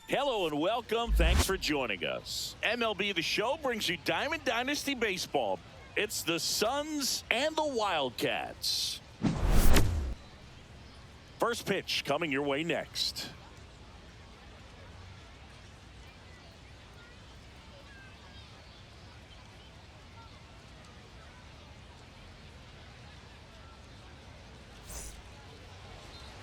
Hello and welcome. Thanks for joining us. MLB The Show brings you Diamond Dynasty Baseball. It's the Suns and the Wildcats. First pitch coming your way next.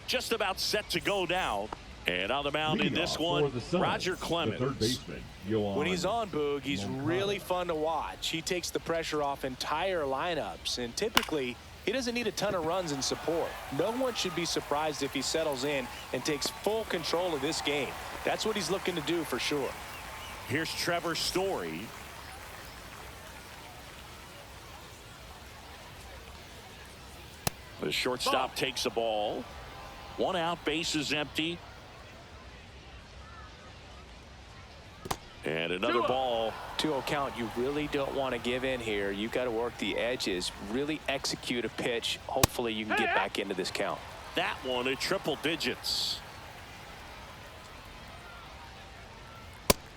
Just about set to go now. And on the mound in this one, Roger Clemens. When he's on, Boog, he's really fun to watch. He takes the pressure off entire lineups, and typically he doesn't need a ton of runs in support. No one should be surprised if he settles in and takes full control of this game. That's what he's looking to do for sure. Here's Trevor Story. The shortstop takes the ball. One out, base is empty. And another ball. 2-0 count. You really don't want to give in here. You've got to work the edges, really execute a pitch. Hopefully you can get back into this count. That one at triple digits.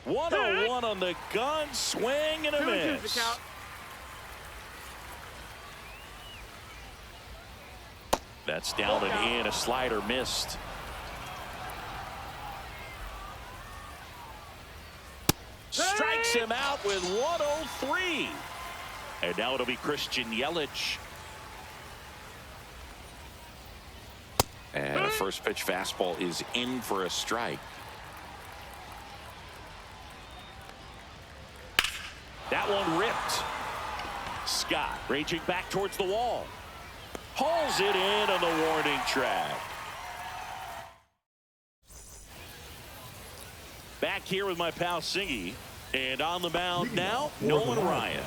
1-0-1 on the gun. Swing and a miss. That's down and in. A slider missed. Strikes him out with 103. And now it'll be Christian Yelich. And a first pitch fastball is in for a strike. That one ripped. Scott raging back towards the wall. Hauls it in on the warning track. Back here with my pal Singy. And on the mound now, Nolan Ryan.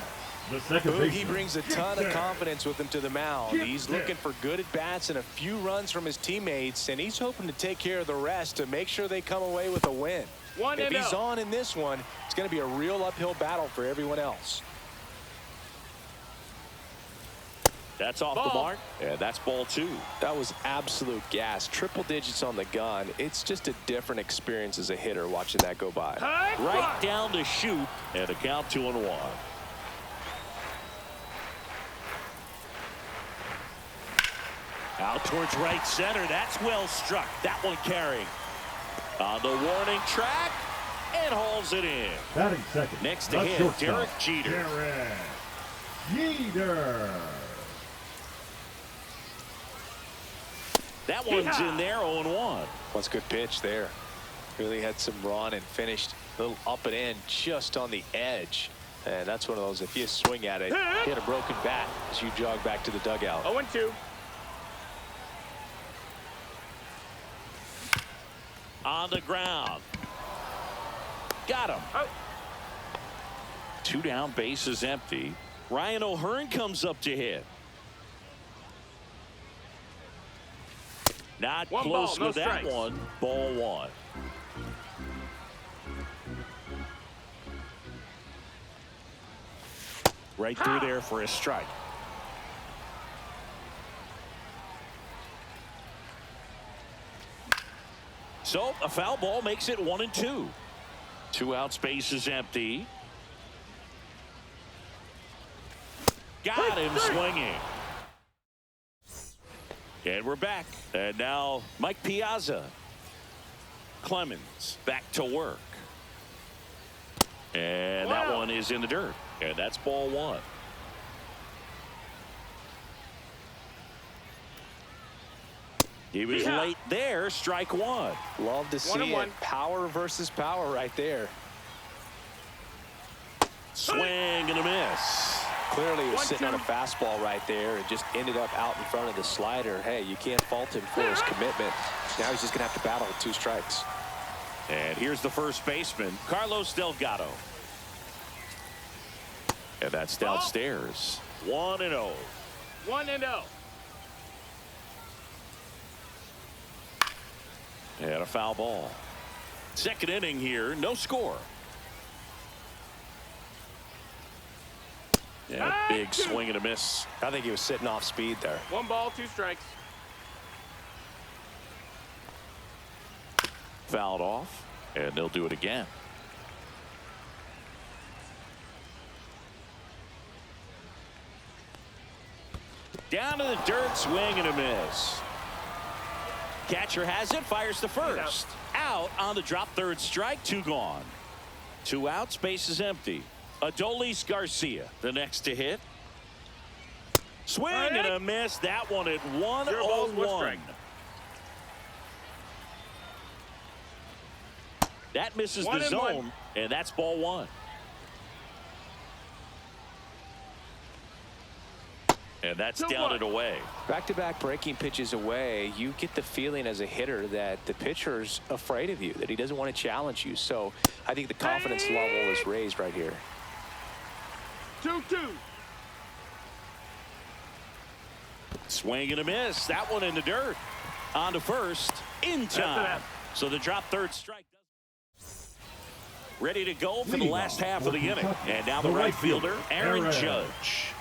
He brings a ton of confidence with him to the mound. He's looking for good at-bats and a few runs from his teammates, and he's hoping to take care of the rest to make sure they come away with a win. If he's on in this one, it's going to be a real uphill battle for everyone else. That's off the mark, and that's ball 2. That was absolute gas. Triple digits on the gun. It's just a different experience as a hitter watching that go by. Right down to shoot, and a count 2-1. Out towards right center. That's well struck. That one carrying. On the warning track, and hauls it in. Batting second. Next to him, Derek Jeter. Derek Jeter. That one's in there, 0-1. That's a good pitch there. Really had some run and finished a little up and in just on the edge. And that's one of those, if you swing at it, hit a broken bat as you jog back to the dugout. 0-2. On the ground. Got him. Oh. 2 down, base is empty. Ryan O'Hearn comes up to hit. Not One close ball, with no that strikes. one. Ball 1. Right through there for a strike. So a foul ball makes it 1-2. 2 outs, base is empty. Got him swinging. And we're back. And now Mike Piazza. Clemens back to work. And that one is in the dirt. And that's ball 1. He was late there. Strike 1. Love to see it. Power versus power right there. Swing and a miss. Clearly he was sitting on a fastball right there and just ended up out in front of the slider. Hey, you can't fault him for his commitment. Now he's just going to have to battle with 2 strikes. And here's the first baseman, Carlos Delgado. And that's downstairs. 1-0. 1-0. And a foul ball. Second inning here, no score. And a big swing and a miss. I think he was sitting off speed there. 1 ball, 2 strikes. Fouled off. And they'll do it again. Down to the dirt, swing and a miss. Catcher has it, fires the first. Out on the drop, third strike, 2 gone. 2 outs, base is empty. Adolis Garcia, the next to hit. Swing and a miss. That one at 1-0-1. That misses the zone, and that's ball 1. And that's down and away. Back-to-back breaking pitches away, you get the feeling as a hitter that the pitcher's afraid of you, that he doesn't want to challenge you. So I think the confidence level is raised right here. 2-2. Swing and a miss. That one in the dirt. On to first. In time. So the drop, third strike. Ready to go for the last half of the inning. And now the right fielder, Aaron Judge.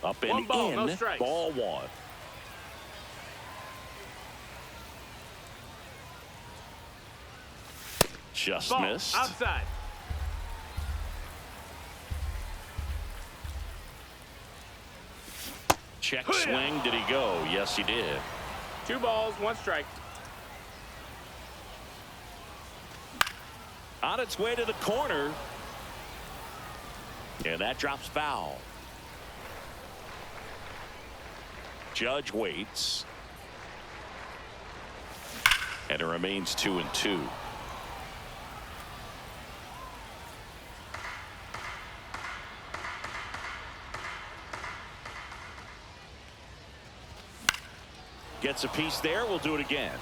Up and in, no ball 1. Just missed. Outside. Check swing. Did he go? Yes, he did. 2 balls, 1 strike. On its way to the corner. And that drops foul. Judge waits. And it remains 2-2. Gets a piece there. We'll do it again.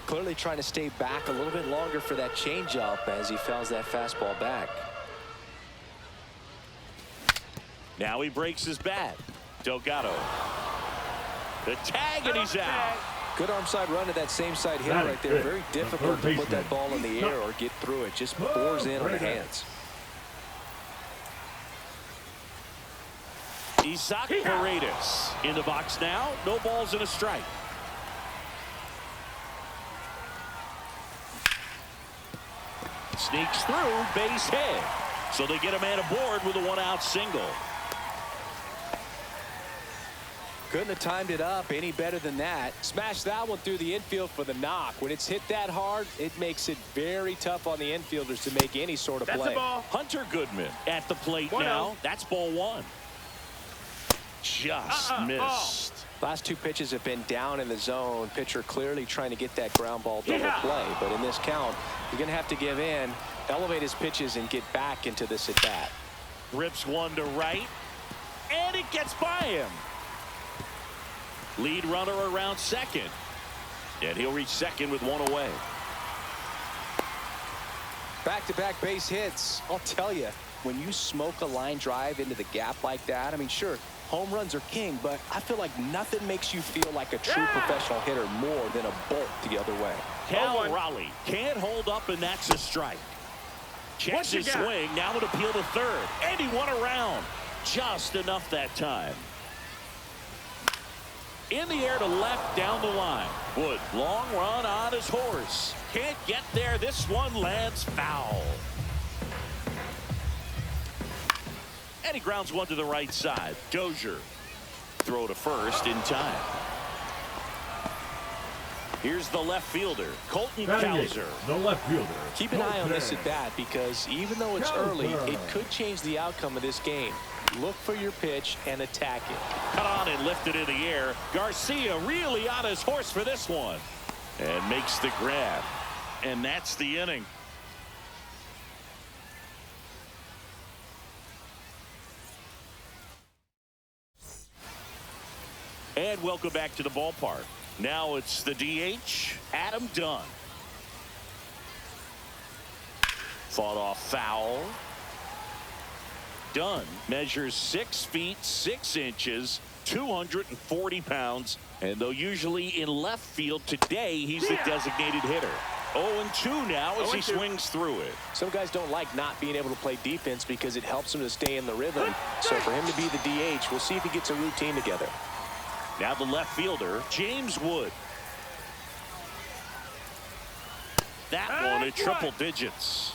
Clearly trying to stay back a little bit longer for that changeup as he fouls that fastball back. Now he breaks his bat. Delgado. The tag, and he's out. Good arm side run to that same side hitter right there. Very difficult to put that ball in the air or get through it. Just pours in on the hands. Isaac Paredes in the box now. No balls and a strike. Sneaks through, base hit. So they get a man aboard with a 1-out single. Couldn't have timed it up any better than that. Smashed that one through the infield for the knock. When it's hit that hard, it makes it very tough on the infielders to make any sort of play. That's a ball. Hunter Goodman at the plate now. That's ball 1. Just missed. Last 2 pitches have been down in the zone. Pitcher clearly trying to get that ground ball double play. But in this count, he's going to have to give in, elevate his pitches, and get back into this at bat. Rips one to right. And it gets by him. Lead runner around second. And he'll reach second with 1 away. Back-to-back base hits. I'll tell you, when you smoke a line drive into the gap like that, I mean, sure, home runs are king, but I feel like nothing makes you feel like a true professional hitter more than a bolt the other way. Cal Raleigh can't hold up, and that's a strike. Checks his swing. Now an appeal to third. And he won around. Just enough that time. In the air to left down the line. Wood, long run on his horse. Can't get there. This one lands foul. And he grounds one to the right side. Dozier. Throw to first in time. Here's the left fielder, Colton Cowser. The left fielder. Keep an eye on this at bat, because even though it's early, it could change the outcome of this game. Look for your pitch and attack it. Cut on and lifted in the air. Garcia really on his horse for this one. And makes the grab. And that's the inning. And welcome back to the ballpark. Now it's the DH, Adam Dunn. Fought off foul. Dunn measures 6 feet 6 inches, 240 pounds, and though usually in left field, today he's the designated hitter. 0-2 now as he swings through it. Some guys don't like not being able to play defense because it helps him to stay in the rhythm. So for him to be the DH, we'll see if he gets a routine together. Now the left fielder, James Wood. That one at triple digits.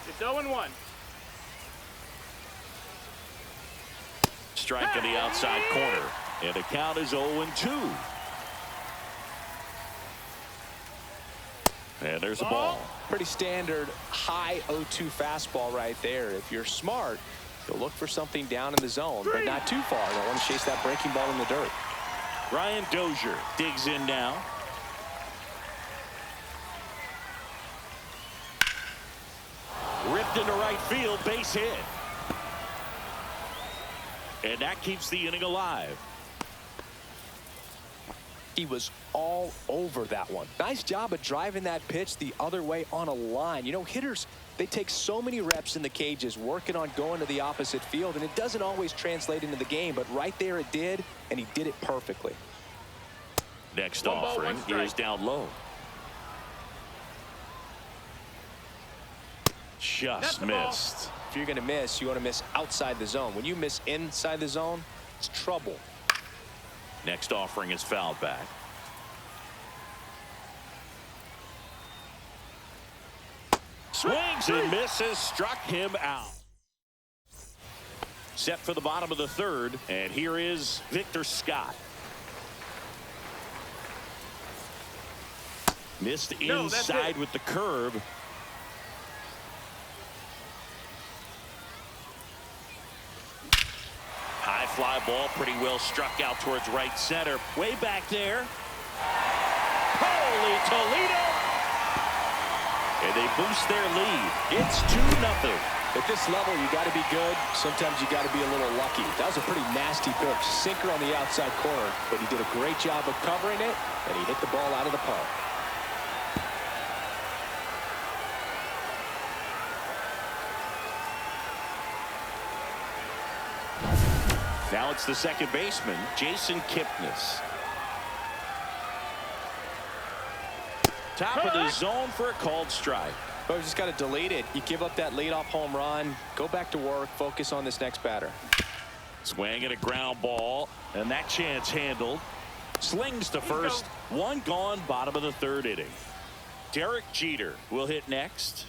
It's 0-1. Strike in the outside corner. And the count is 0-2. And there's a ball. Pretty standard high 0-2 fastball right there. If you're smart, you'll look for something down in the zone, but not too far. Don't want to chase that breaking ball in the dirt. Ryan Dozier digs in now. Ripped into right field, base hit. And that keeps the inning alive. He was all over that one. Nice job of driving that pitch the other way on a line. You know, hitters, they take so many reps in the cages working on going to the opposite field, and it doesn't always translate into the game, but right there it did, and he did it perfectly. Next 1 ball, offering 1 strike. is down low. Just missed. If you're going to miss, you want to miss outside the zone. When you miss inside the zone, it's trouble. Next offering is fouled back. Swings and misses, struck him out. Set for the bottom of the third, and here is Victor Scott. Missed inside with the curve. High fly ball, pretty well struck out towards right center. Way back there. Holy Toledo! And they boost their lead. It's 2-0. At this level, you got to be good. Sometimes you got to be a little lucky. That was a pretty nasty pitch. Sinker on the outside corner, but he did a great job of covering it, and he hit the ball out of the park. Now it's the second baseman, Jason Kipnis. Top of the zone for a called strike. But we just got to delete it. You give up that leadoff home run, go back to work, focus on this next batter. Swing and a ground ball, and that chance handled. Slings to first. One gone, bottom of the third inning. Derek Jeter will hit next.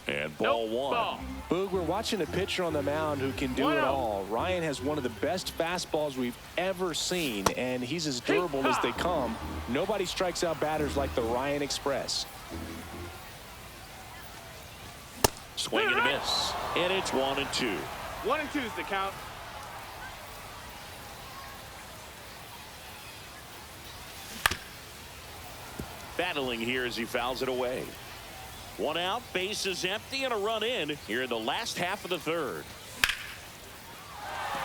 And ball one. Boog, we're watching a pitcher on the mound who can do it all. Ryan has one of the best fastballs we've ever seen, and he's as durable as they come. Nobody strikes out batters like the Ryan Express. Swing and a miss. And it's 1-2. 1-2 is the count. Battling here as he fouls it away. One out, base is empty, and a run in here in the last half of the third.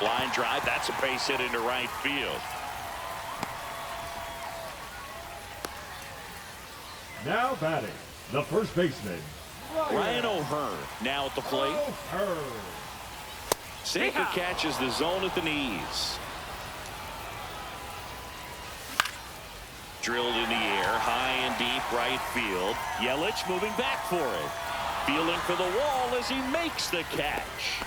Line drive, that's a base hit into right field. Now batting, the first baseman, Ryan O'Hearn now at the plate. Sinker catches the zone at the knees. Drilled in the air, high and deep right field. Yelich moving back for it. Feeling for the wall as he makes the catch.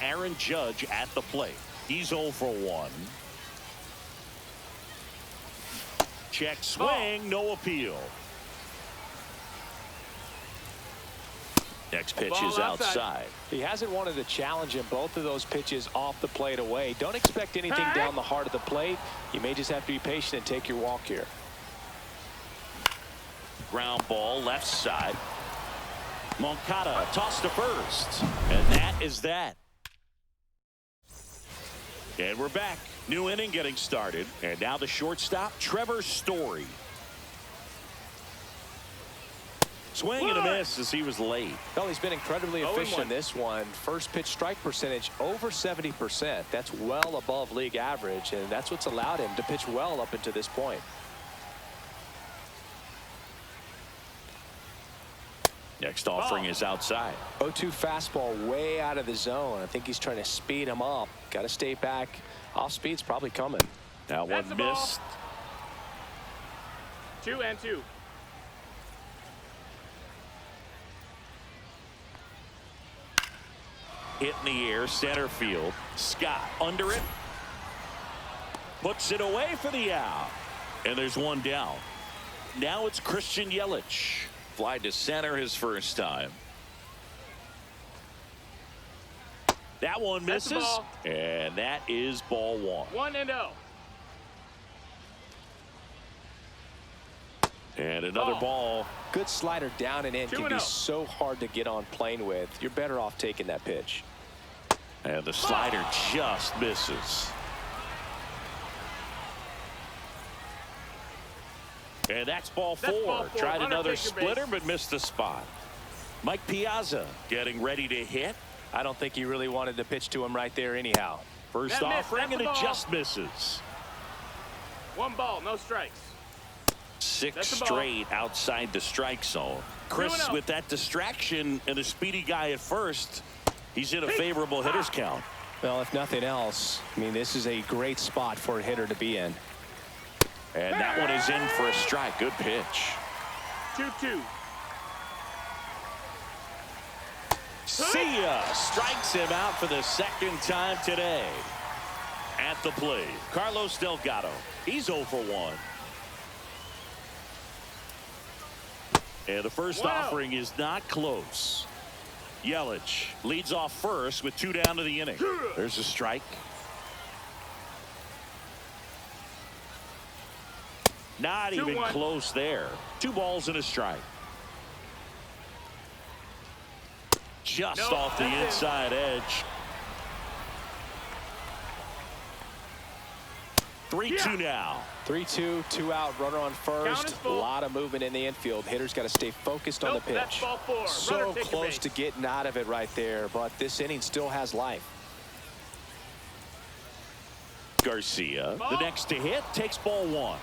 Aaron Judge at the plate. He's 0 for 1. Check swing, no appeal. Next pitch is outside. He hasn't wanted to challenge in both of those pitches off the plate away. Don't expect anything down the heart of the plate. You may just have to be patient and take your walk here. Ground ball left side. Moncada tossed to first. And that is that. And we're back. New inning getting started. And now the shortstop, Trevor Story. Swing and a miss as he was late. Well, he's been incredibly efficient in this one. First pitch strike percentage over 70%. That's well above league average, and that's what's allowed him to pitch well up until this point. Next offering is outside. 0-2 fastball way out of the zone. I think he's trying to speed him up. Got to stay back. Off speed's probably coming. That one missed. 2-2. Hit in the air, center field. Scott under it. Puts it away for the out. And there's one down. Now it's Christian Yelich. Fly to center his first time. That one That's misses. the ball. And that is ball one. 1-0. And another ball. Good slider down and in can be 2-0. so hard to get on plane with. You're better off taking that pitch. And the slider just misses. And that's ball four. ball four. Tried Runner another take your splitter, base. but missed the spot. Mike Piazza getting ready to hit. I don't think he really wanted to pitch to him right there anyhow. First That missed. offering, That's and the it ball. just misses. 1 ball, no strikes. Six That's the ball. straight outside the strike zone. Chris 2-0. with that distraction and a speedy guy at first. He's in a favorable hitter's count. Well, if nothing else, I mean, this is a great spot for a hitter to be in. And that one is in for a strike. Good pitch. 2-2. See ya. Strikes him out for the second time today. At the plate, Carlos Delgado. He's 0 for 1. And the first 1-0. offering is not close. Yelich leads off first with 2 down to the inning. There's a strike. Not even 2-1. close there. 2 balls and a strike. Just Nope, off the that's it. inside edge. 3-2 now. 3-2, 2 out, runner on Count is first. A full. lot of movement in the infield. Hitters got to stay focused on Nope, the that's pitch. ball four. So Runner take your close base. to getting out of it right there, but this inning still has life. Garcia, Ball. the next to hit, takes ball 1.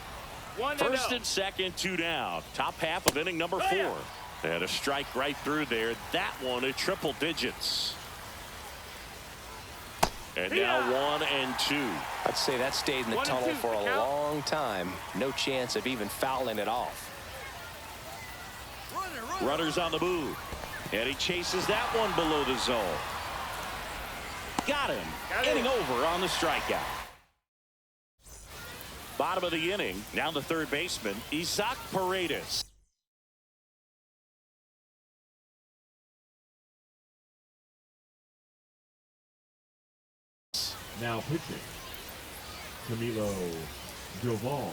1-0. First and second, 2 down. Top half of inning number 4. And a strike right through there. That one at triple digits. And now 1 and 2. I'd say that stayed in the 1 and tunnel 2 for a count. long time. No chance of even fouling it off. Runners on the move. And he chases that one below the zone. Got him. Getting over on the strikeout. Bottom of the inning. Now the third baseman, Isaac Paredes. Now pitching, Camilo Doval.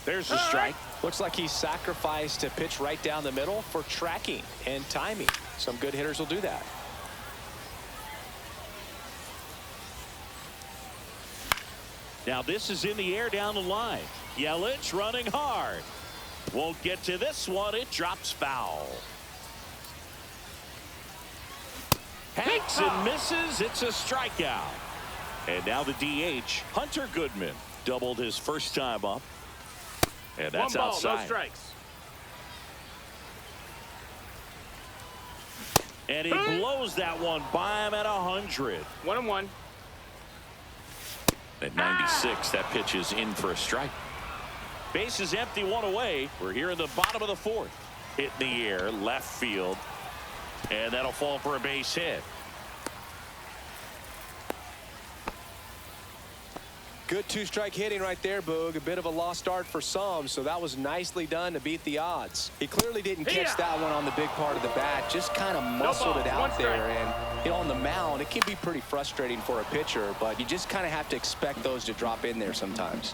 There's the strike. Looks like he sacrificed a pitch right down the middle for tracking and timing. Some good hitters will do that. Now this is in the air down the line. Yelich running hard. Won't get to this one. It drops foul. Hanks and misses. It's a strikeout. And now the DH, Hunter Goodman, doubled his first time up. And that's 1 ball, outside. no strikes. And he blows that one by him at 100. 1-1. At 96, that pitch is in for a strike. Base is empty, 1 away. We're here in the bottom of the 4th. Hit in the air, left field. And that'll fall for a base hit. Good 2-strike hitting right there, Boog. A bit of a lost start for some, so that was nicely done to beat the odds. He clearly didn't catch that one on the big part of the bat, just kind of muscled it out there. And, you know, on the mound, it can be pretty frustrating for a pitcher, but you just kind of have to expect those to drop in there sometimes.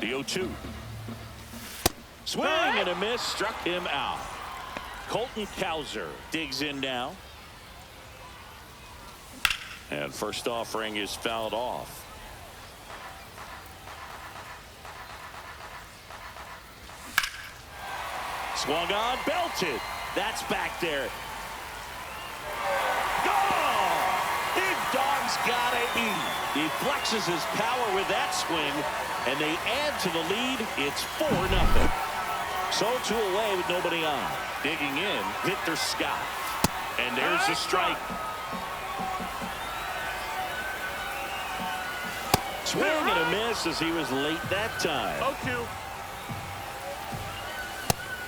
The 0-2. Swing and a miss, struck him out. Colton Cowser digs in now. And first offering is fouled off. Swung on, belted. That's back there. Gone! Big dog's gotta eat. He flexes his power with that swing, and they add to the lead. It's 4-0. So 2 away with nobody on. Digging in, Victor Scott. And there's the strike. Swing and a miss as he was late that time. 0-2.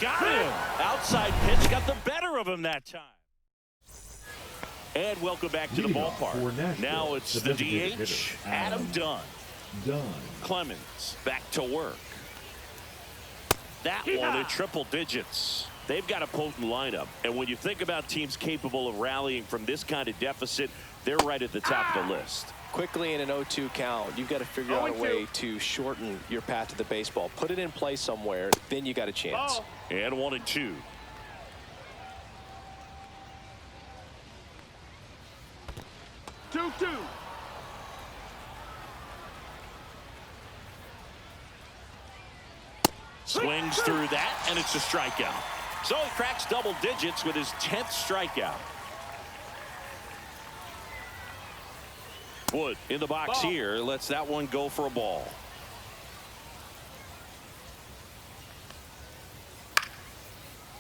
Got him. Outside pitch got the better of him that time. And welcome back to the Leading off for ballpark. Nashville, Now it's the designated DH, hitter, Adam Dunn. Dunn. Clemens back to work. That one in triple digits. They've got a potent lineup. And when you think about teams capable of rallying from this kind of deficit, they're right at the top of the list. Quickly in an 0-2 count, you've got to figure out a way to shorten your path to the baseball. Put it in play somewhere, then you got a chance. And 1-2. Two. Swings through that, and it's a strikeout. So he cracks double digits with his 10th strikeout. Wood in the box here lets that one go for a ball.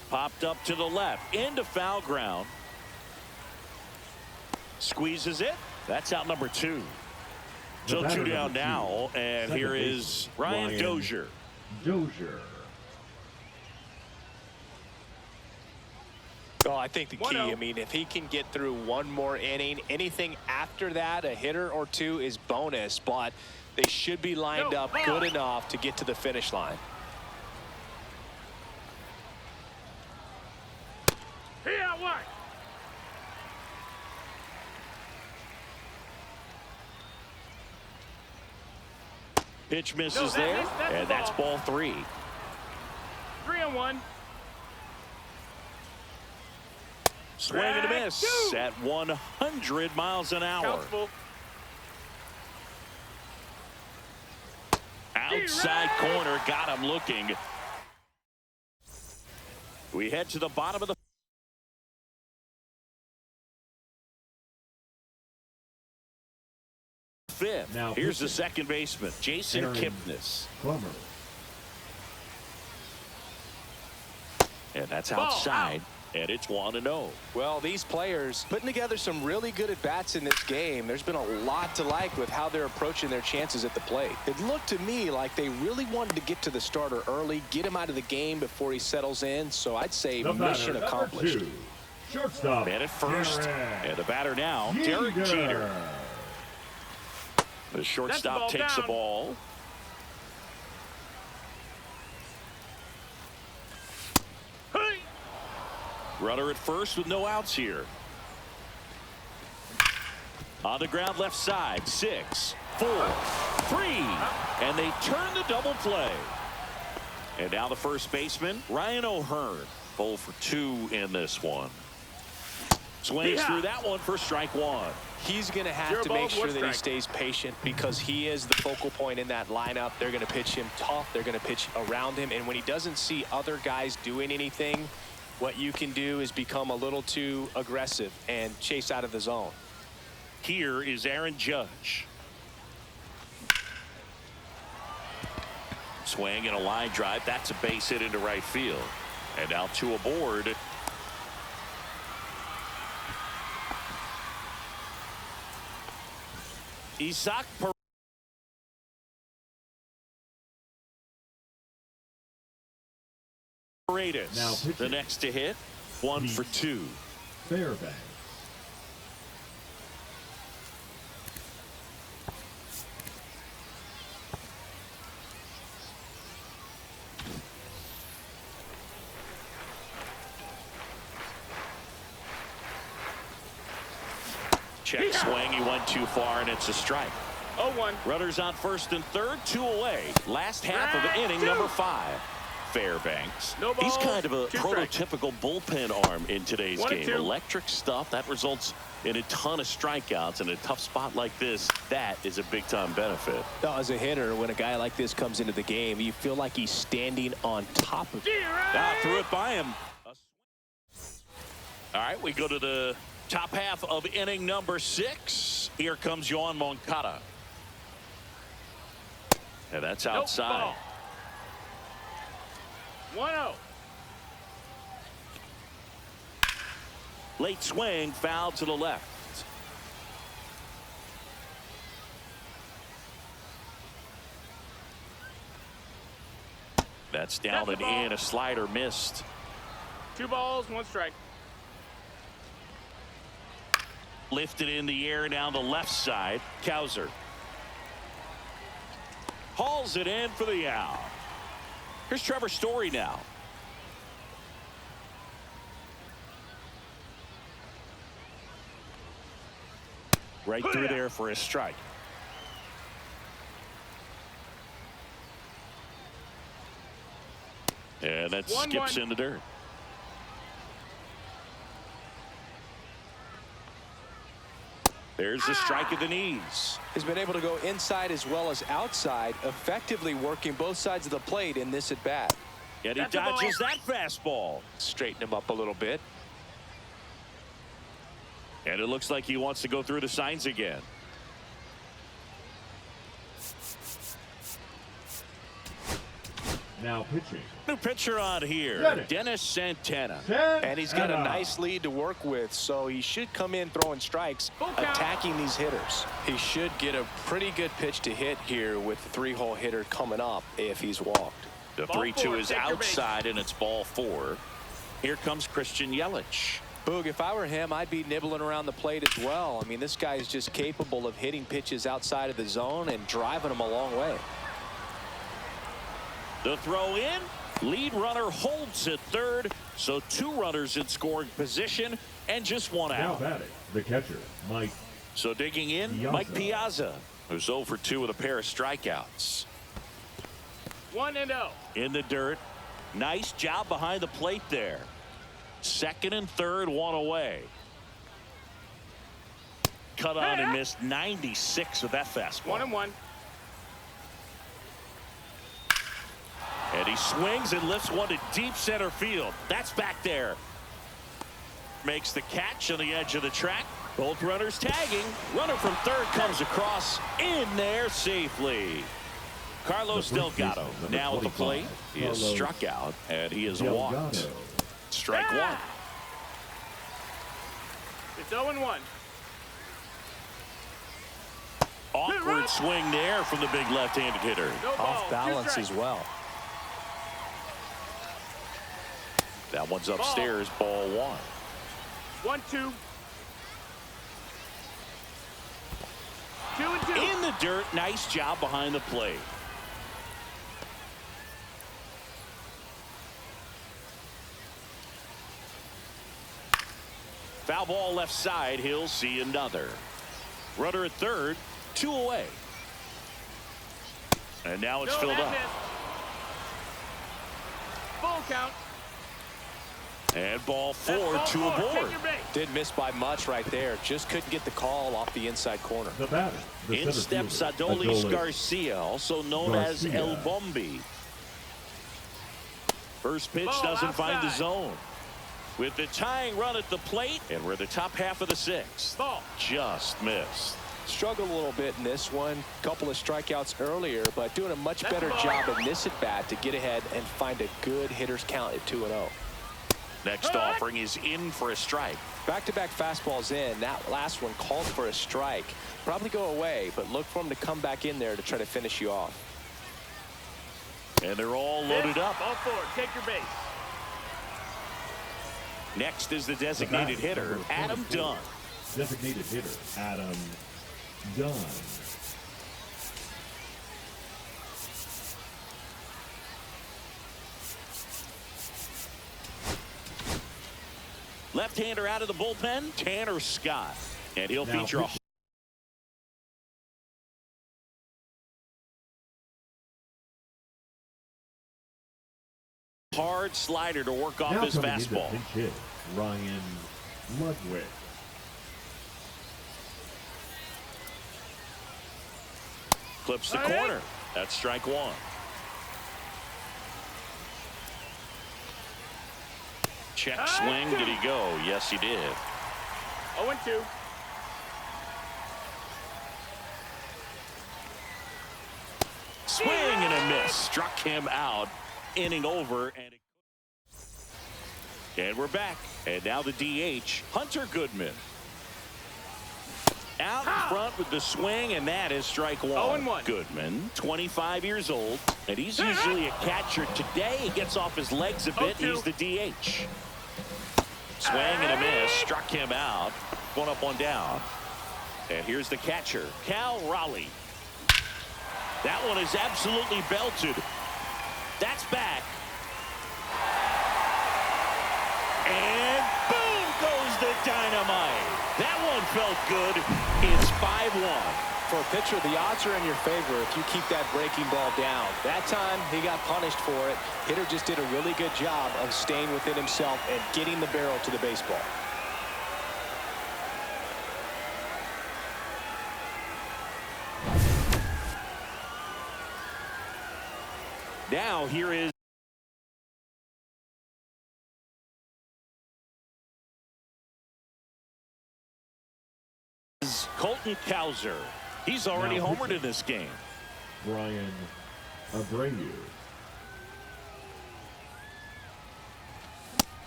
Popped up to the left into foul ground. Squeezes it. That's out number 2. So 2 down now, and here is Ryan Dozier. Oh, I think the key, I mean, if he can get through one more inning, anything after that, a hitter or two is bonus, but they should be lined up good enough to get to the finish line. Here, what? Pitch misses there, and that's ball 3. 3-1. Swing and a miss at 100 miles an hour. Outside corner, got him looking. We head to the bottom of the fifth. Now here's the second baseman, Jason Kipnis. And that's outside. And it's 1-0. Well, these players putting together some really good at-bats in this game. There's been a lot to like with how they're approaching their chances at the plate. It looked to me like they really wanted to get to the starter early, get him out of the game before he settles in. So I'd say mission accomplished. Shortstop. Man at first. And the batter now, Derek Jeter. The shortstop takes the ball. Runner at first with no outs here. On the ground left side. 6, 4, 3. And they turn the double play. And now the first baseman, Ryan O'Hearn. 0 for 2 in this one. Swings through that one for strike 1. He's going to have to make sure that he stays patient because he is the focal point in that lineup. They're going to pitch him tough. They're going to pitch around him. And when he doesn't see other guys doing anything, what you can do is become a little too aggressive and chase out of the zone. Here is Aaron Judge. Swing and a line drive. That's a base hit into right field. And now 2 aboard. Isaac Paredes, the next to hit. 1 for 2. Fairbanks. Check swing. He went too far, and it's a strike. 0-1. Runners on first and third, 2 away. Last half of inning number 5. Fairbanks. No ball, he's kind of a 2 prototypical bullpen arm in today's game. 1-2. Electric stuff that results in a ton of strikeouts in a tough spot like this. That is a big time benefit. Now, as a hitter, when a guy like this comes into the game, you feel like he's standing on top of it. Threw it by him. All right, we go to the top half of inning number 6. Here comes Yoan Moncada. And that's outside. 1-0. Late swing, foul to the left. That's down and in. A slider missed. 2 balls, 1 strike. Lifted in the air down the left side. Cowser hauls it in for the out. Here's Trevor Story now. Right through there for a strike. And that skips in the dirt. There's the strike at the knees. He's been able to go inside as well as outside, effectively working both sides of the plate in this at bat. And he dodges that fastball. Straighten him up a little bit. And it looks like he wants to go through the signs again. Now pitching. New pitcher on here, Dennis Santana. And he's got a nice lead to work with, so he should come in throwing strikes, attacking these hitters. He should get a pretty good pitch to hit here with the 3-hole hitter coming up if he's walked. The 3-2 is outside, and it's ball 4. Here comes Christian Yelich. Boog, if I were him, I'd be nibbling around the plate as well. I mean, this guy is just capable of hitting pitches outside of the zone and driving them a long way. The throw in. Lead runner holds at third. So 2 runners in scoring position and just 1 Now out. batting, the catcher, Mike. So digging in, Piazza. Mike Piazza, who's 0 for 2 with a pair of strikeouts. 1-0. In the dirt. Nice job behind the plate there. Second and third, 1 away. Cut on and missed 96 with that fastball. 1-1. And he swings and lifts one to deep center field. That's back there. Makes the catch on the edge of the track. Both runners tagging. Runner from third comes across in there safely. Carlos Delgado now at the plate. He is struck out and he is walked. Strike 1. It's 0-1. Awkward swing there from the big left-handed hitter. No ball. Off balance as well. That one's upstairs, ball 1. 1-2. 2-2. In the dirt, nice job behind the plate. Foul ball left side, he'll see another. Runner at third, 2 away. And now it's filled up. Full count. And ball 4, Ball 2 4. aboard. Take your base. Didn't miss by much right there. Just couldn't get the call off the inside corner. The batter, the In center steps fielder, Adolis Garcia, also known as Garcia. El Bombi. First pitch Ball doesn't find the outside. zone. With the tying run at the plate, and we're the top half of the 6th. Ball. Just missed. Struggled a little bit in this one. Couple of strikeouts earlier, but doing a much That's better ball. job in this at bat to get ahead and find a good hitter's count at 2-0. Next offering is in for a strike. Back-to-back fastballs in. That last one called for a strike. Probably go away, but look for him to come back in there to try to finish you off. And they're all loaded up. Ball 4. Take your base. Next is the designated hitter, Adam Dunn. Designated hitter, Adam Dunn. Left-hander out of the bullpen, Tanner Scott. And he'll Now feature a hard slider to work off Now his coming into fastball. pinch hit, Ryan Ludwig. Clips the corner. That's strike 1. Check swing. Did he go? Yes, he did. 0-2. Swing and a miss. Struck him out. Inning over. And we're back. And now the DH, Hunter Goodman. Out in front with the swing, and that is strike 1. 0-1. Goodman, 25 years old, and he's usually a catcher. Today, he gets off his legs a bit. 0-2. He's the DH. Swing and a miss. Struck him out. knock one up, one down. And here's the catcher, Cal Raleigh. That one is absolutely belted. That's back. And boom goes the dynamite. That one felt good. It's 5-1. For a pitcher, the odds are in your favor if you keep that breaking ball down. That time, he got punished for it. Hitter just did a really good job of staying within himself and getting the barrel to the baseball. Now here is Colton Cowser. He's already Now homered pitching. in this game. Brian Abreu.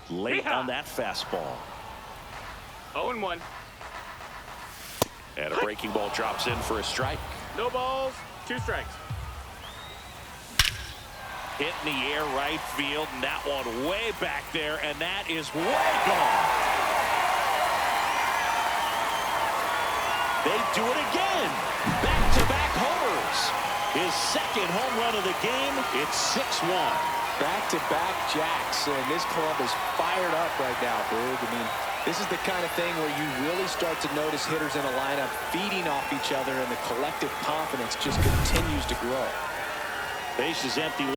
Late Yeehaw. on that fastball. 0-1. And a breaking ball drops in for a strike. No balls, 2 strikes. Hit in the air right field, and that one way back there, and that is way gone. They do it again. Back-to-back homers. His second home run of the game. It's 6-1. Back-to-back jacks, and this club is fired up right now, Boog. I mean, this is the kind of thing where you really start to notice hitters in a lineup feeding off each other, and the collective confidence just continues to grow. Base is empty.